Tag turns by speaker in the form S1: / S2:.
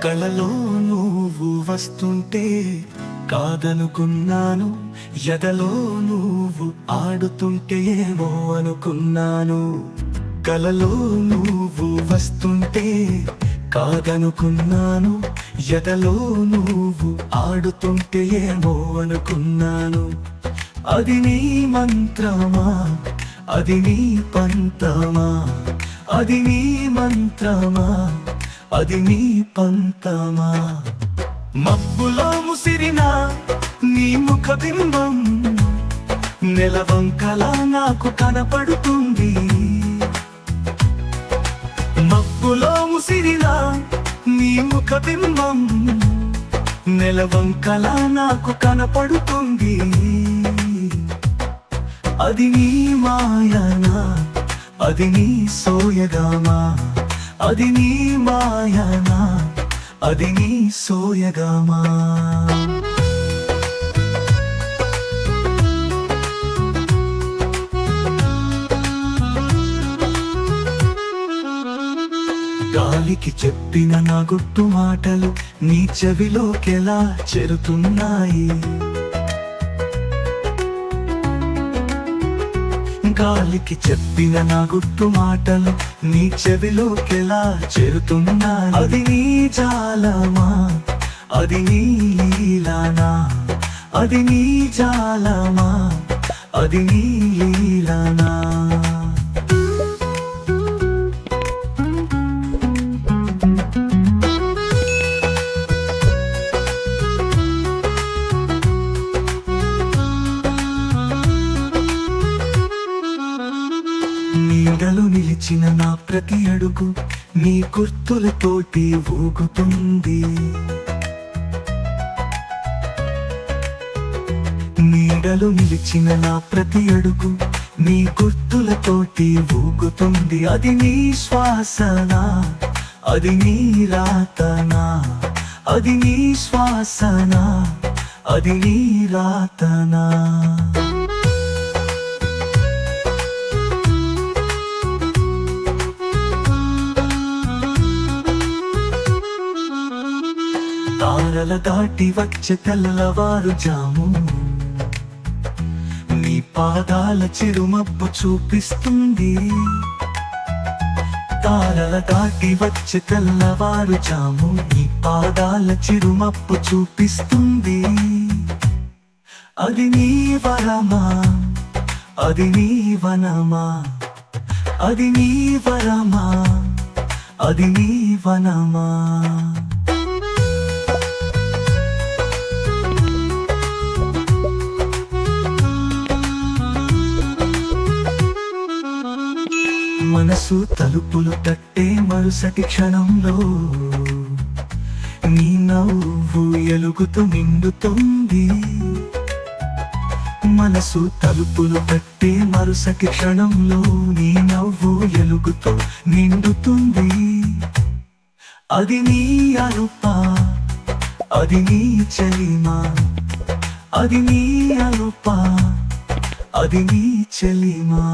S1: కలలో నువ్వు వస్తుంటే కాదనుకున్నాను, ఎదలో నువ్వు ఆడుతుంటే ఏమో అనుకున్నాను. కలలో నువ్వు వస్తుంటే కాదనుకున్నాను, ఎదలో నువ్వు ఆడుతుంటే ఏమో అనుకున్నాను. అది నీ మంత్రమా, అది నీ పంతమా, అది నీ మంత్రమా, అది నీ పంతమా. మబ్బులో ముసిరిన నీ ముఖ బింబం నెలవంకలా నాకు కనపడుతుంది. మబ్బులో ముసిరిన నీ ముఖ బింబం నెలవంకలా నాకు కనపడుతుంది. అది నీ మాయనా, అది నీ సోయగామా, అది నీ మాయనా, అది నీ సోయగామా. గాలికి చెప్పిన నా గుట్టు మాటలు నీ చెవిలోకెలా చేరుతున్నాయి. గాలికి చెప్పిన నా గుట్టు మాటలు నీ చెవిలోకెలా చేరుతున్నాయి. అది నీ జాలమా, అది నీ లీలానా, అది నీ జాలమా, అది నీ లీలానా. నీడలు నిలిచిన నా ప్రతి అడుగు నీ గుర్తులతోటి ఊగుతుంది. నీడలు నిలిచిన నా ప్రతి అడుగు నీ గుర్తులతోటి ఊగుతుంది. అది నీ శ్వాసనా, అది నీ రాతనా, అది నీ శ్వాసనా, అది నీ రాతనా. తారల దాటి వచ్చే తెల్లవారు జాము నీ పాదాల చిరుమబ్బు చూపిస్తుంది. తారల దాటి వచ్చే తెల్లవారు జాము నీ పాదాల చిరుమబ్బు చూపిస్తుంది. అది నీ వరమా, అది నీ వనమా, అది నీ వరమా, అది నీ వనమా. మనసు తలుపులు తట్టే మరుసటి క్షణంలో నీ నవ్వు ఎలుగుతూ నిండుతుంది. మనసు తలుపులు తట్టే మరుసటి క్షణంలో నీ నవ్వు ఎలుగుతూ నిండుతుంది. అది నీ అరుపా, అది నీ చలిమా, అది నీ అరుపా, అది నీ చలిమా.